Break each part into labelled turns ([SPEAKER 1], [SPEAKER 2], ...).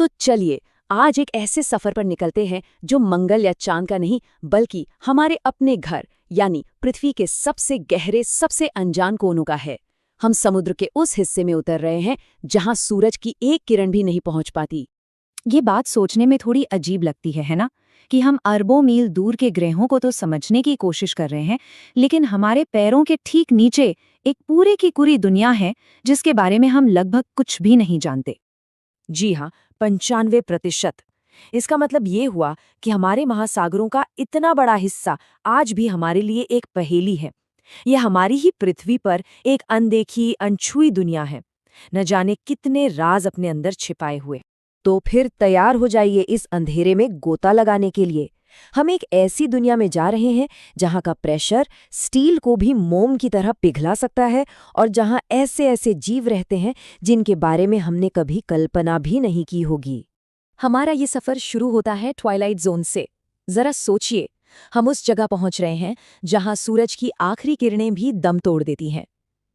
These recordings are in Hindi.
[SPEAKER 1] तो चलिए आज एक ऐसे सफर पर निकलते हैं जो मंगल या चांद का नहीं बल्कि हमारे अपने घर यानी पृथ्वी के सबसे गहरे सबसे अनजान कोनों का है। हम समुद्र के उस हिस्से में उतर रहे हैं जहां सूरज की एक किरण भी नहीं पहुंच पाती।
[SPEAKER 2] ये बात सोचने में थोड़ी अजीब लगती है ना? कि हम अरबों मील दूर के ग्रहों को तो समझने की कोशिश कर रहे हैं, लेकिन हमारे पैरों के ठीक नीचे एक पूरे की पूरी दुनिया है जिसके बारे में हम लगभग कुछ भी नहीं जानते।
[SPEAKER 3] जी हाँ, 95%। इसका मतलब ये हुआ कि हमारे महासागरों का इतना बड़ा हिस्सा आज भी हमारे लिए एक पहेली है। यह हमारी ही पृथ्वी पर एक अनदेखी अनछुई दुनिया है, न जाने कितने राज अपने अंदर छिपाए हुए। तो फिर तैयार हो जाइए इस अंधेरे में गोता लगाने के लिए। हम एक ऐसी दुनिया में जा रहे हैं जहां का प्रेशर स्टील को भी मोम की तरह पिघला सकता है और जहां ऐसे ऐसे जीव रहते हैं जिनके बारे में हमने कभी कल्पना भी नहीं की होगी।
[SPEAKER 1] हमारा ये सफर शुरू होता है ट्वाइलाइट जोन से। जरा सोचिए, हम उस जगह पहुंच रहे हैं जहां सूरज की आखिरी किरणें भी दम तोड़ देती हैं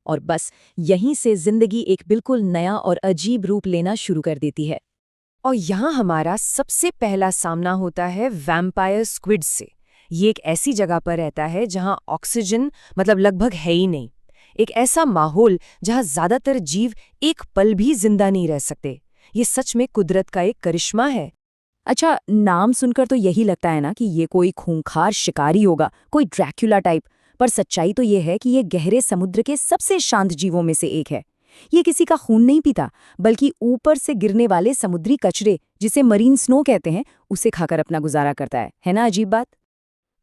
[SPEAKER 1] और बस यहीं से जिंदगी एक बिल्कुल नया और अजीब रूप लेना शुरू कर देती है।
[SPEAKER 3] और यहाँ हमारा सबसे पहला सामना होता है वैम्पायर स्क्विड से। ये एक ऐसी जगह पर रहता है जहाँ ऑक्सीजन मतलब लगभग है ही नहीं। एक ऐसा माहौल जहाँ ज्यादातर जीव एक पल भी जिंदा नहीं रह सकते। ये सच में कुदरत का एक करिश्मा है।
[SPEAKER 1] अच्छा, नाम सुनकर तो यही लगता है ना कि ये कोई खूंखार शिकारी होगा, कोई ड्रैक्युला टाइप। पर सच्चाई तो ये है कि ये गहरे समुद्र के सबसे शांत जीवों में से एक है। ये किसी का खून नहीं पीता, बल्कि ऊपर से गिरने वाले समुद्री कचरे, जिसे मरीन स्नो कहते हैं, उसे खाकर अपना गुजारा करता है ना? अजीब बात।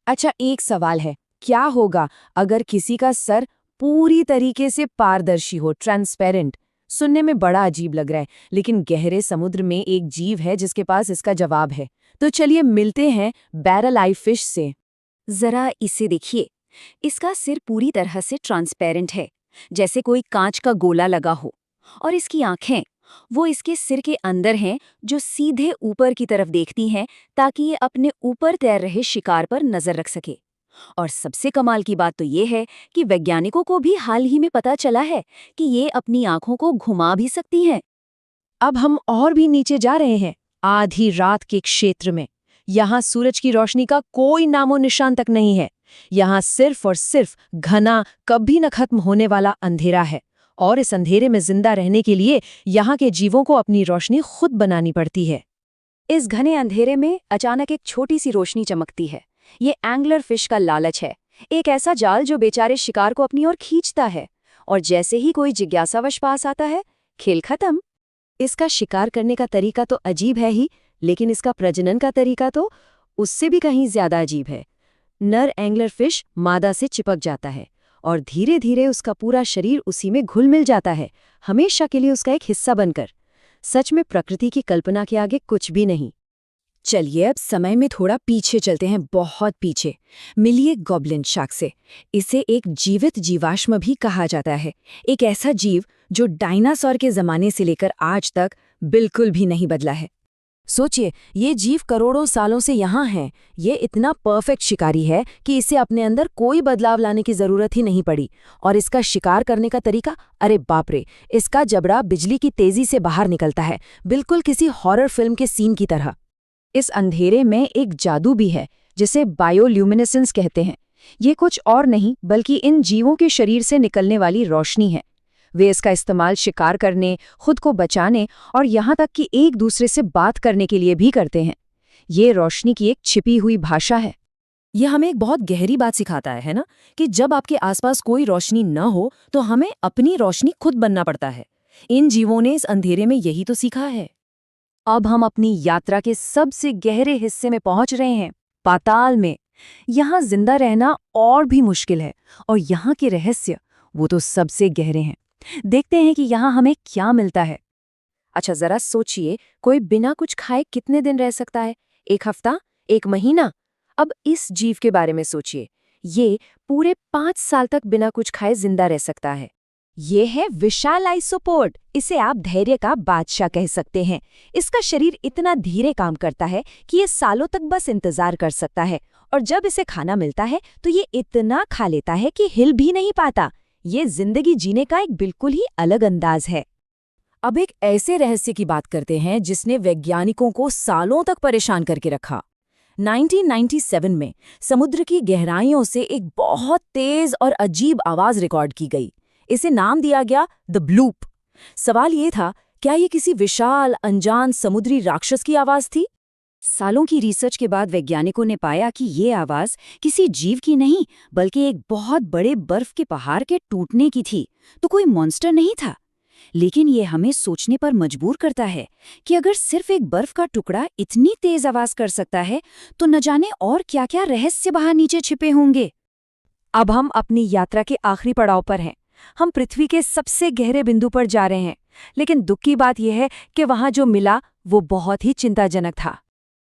[SPEAKER 3] अच्छा, एक सवाल है, क्या होगा अगर किसी का सर पूरी तरीके से पारदर्शी हो, ट्रांसपेरेंट? सुनने में बड़ा अजीब लग रहा है, लेकिन गहरे समुद्र में एक जीव है जिसके पास इसका जवाब है। तो चलिए मिलते हैं बैरल आई फिश से।
[SPEAKER 2] जरा इसे देखिए, इसका सिर पूरी तरह से ट्रांसपेरेंट है, जैसे कोई कांच का गोला लगा हो, और इसकी आंखें वो इसके सिर के अंदर हैं जो सीधे ऊपर की तरफ देखती हैं ताकि ये अपने ऊपर तैर रहे शिकार पर नजर रख सके। और सबसे कमाल की बात तो ये है कि वैज्ञानिकों को भी हाल ही में पता चला है कि ये अपनी आंखों को घुमा भी सकती हैं।
[SPEAKER 3] अब हम और भी नीचे जा रहे हैं, आधी रात के क्षेत्र में। यहाँ सूरज की रोशनी का कोई नामो निशान तक नहीं है। यहाँ सिर्फ और सिर्फ घना, कभी न खत्म होने वाला अंधेरा है, और इस अंधेरे में जिंदा रहने के लिए यहाँ के जीवों को अपनी रोशनी खुद बनानी पड़ती है।
[SPEAKER 1] इस घने अंधेरे में अचानक एक छोटी सी रोशनी चमकती है। ये एंगलर फिश का लालच है, एक ऐसा जाल जो बेचारे शिकार को अपनी ओर खींचता है, और जैसे ही कोई जिज्ञासावश पास आता है, खेल खत्म। इसका शिकार करने का तरीका तो अजीब है ही, लेकिन इसका प्रजनन का तरीका तो उससे भी कहीं ज्यादा अजीब है। नर एंगलर फिश मादा से चिपक जाता है और धीरे धीरे उसका पूरा शरीर उसी में घुल मिल जाता है, हमेशा के लिए उसका एक हिस्सा बनकर। सच में प्रकृति की कल्पना के आगे कुछ भी नहीं। चलिए अब समय में थोड़ा पीछे चलते हैं, बहुत पीछे। मिलिए गॉब्लिन शार्क से। इसे एक जीवित जीवाश्म भी कहा जाता है, एक ऐसा जीव जो डायनासोर के जमाने से लेकर आज तक बिल्कुल भी नहीं बदला है। सोचिए, ये जीव करोड़ों सालों से यहाँ है। ये इतना परफेक्ट शिकारी है कि इसे अपने अंदर कोई बदलाव लाने की जरूरत ही नहीं पड़ी। और इसका शिकार करने का तरीका, अरे बाप रे, इसका जबड़ा बिजली की तेजी से बाहर निकलता है, बिल्कुल किसी हॉरर फिल्म के सीन की तरह। इस अंधेरे में एक जादू भी है जिसे बायोल्यूमिनेसेंस कहते हैं। ये कुछ और नहीं बल्कि इन जीवों के शरीर से निकलने वाली रोशनी है। वे इसका इस्तेमाल शिकार करने, खुद को बचाने और यहाँ तक कि एक दूसरे से बात करने के लिए भी करते हैं। ये रोशनी की एक छिपी हुई भाषा है। यह हमें एक बहुत गहरी बात सिखाता है ना, कि जब आपके आसपास कोई रोशनी न हो तो हमें अपनी रोशनी खुद बनना पड़ता है। इन जीवों ने इस अंधेरे में यही तो सीखा है। अब हम अपनी यात्रा के सबसे गहरे हिस्से में पहुंच रहे हैं, पाताल में। यहाँ जिंदा रहना और भी मुश्किल है, और यहाँ के रहस्य वो तो सबसे गहरे हैं। देखते हैं कि यहाँ हमें क्या मिलता है। अच्छा, जरा सोचिए, कोई बिना कुछ खाए कितने दिन रह सकता है? 1 हफ्ता? 1 महीना? अब इस जीव के बारे में सोचिए, ये पूरे 5 साल तक बिना कुछ खाए जिंदा रह सकता है। ये है विशाल आइसोपोड। इसे आप धैर्य का बादशाह कह सकते हैं। इसका शरीर इतना धीरे काम करता है कि ये सालों तक बस इंतजार कर सकता है, और जब इसे खाना मिलता है तो ये इतना खा लेता है कि हिल भी नहीं पाता। ये जिंदगी जीने का एक बिल्कुल ही अलग अंदाज है।
[SPEAKER 3] अब एक ऐसे रहस्य की बात करते हैं जिसने वैज्ञानिकों को सालों तक परेशान करके रखा। 1997 में समुद्र की गहराइयों से एक बहुत तेज और अजीब आवाज रिकॉर्ड की गई। इसे नाम दिया गया द ब्लूप। सवाल ये था, क्या ये किसी विशाल अनजान समुद्री राक्षस की आवाज थी?
[SPEAKER 1] सालों की रिसर्च के बाद वैज्ञानिकों ने पाया कि ये आवाज किसी जीव की नहीं, बल्कि एक बहुत बड़े बर्फ के पहाड़ के टूटने की थी। तो कोई मॉन्स्टर नहीं था। लेकिन ये हमें सोचने पर मजबूर करता है कि अगर सिर्फ एक बर्फ का टुकड़ा इतनी तेज आवाज कर सकता है, तो न जाने और क्या-क्या रहस्य बाहर नीचे छिपे होंगे।
[SPEAKER 3] अब हम अपनी यात्रा के आखिरी पड़ाव पर हैं। हम पृथ्वी के सबसे गहरे बिंदु पर जा रहे हैं, लेकिन दुख की बात यह है कि वहां जो मिला वो बहुत ही चिंताजनक था।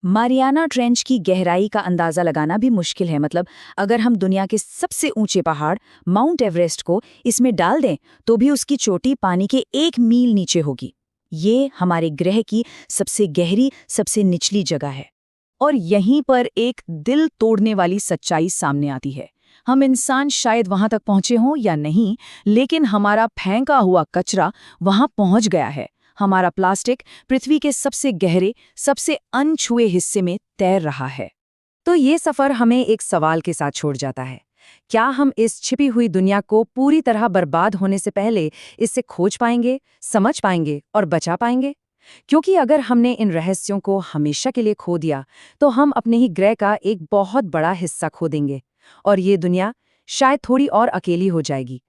[SPEAKER 2] मारियाना ट्रेंच की गहराई का अंदाजा लगाना भी मुश्किल है। मतलब अगर हम दुनिया के सबसे ऊंचे पहाड़ माउंट एवरेस्ट को इसमें डाल दें तो भी उसकी चोटी पानी के 1 मील नीचे होगी। ये हमारे ग्रह की सबसे गहरी, सबसे निचली जगह है। और यहीं पर एक दिल तोड़ने वाली सच्चाई सामने आती है। हम इंसान शायद वहां तक पहुंचे हों या नहीं, लेकिन हमारा फेंका हुआ कचरा वहां पहुंच गया है। हमारा प्लास्टिक पृथ्वी के सबसे गहरे, सबसे अनछुए हिस्से में तैर रहा है।
[SPEAKER 3] तो ये सफर हमें एक सवाल के साथ छोड़ जाता है। क्या हम इस छिपी हुई दुनिया को पूरी तरह बर्बाद होने से पहले इससे खोज पाएंगे, समझ पाएंगे और बचा पाएंगे? क्योंकि अगर हमने इन रहस्यों को हमेशा के लिए खो दिया, तो हम अपने ही ग्रह का एक बहुत बड़ा हिस्सा खो देंगे और ये दुनिया शायद थोड़ी और अकेली हो जाएगी।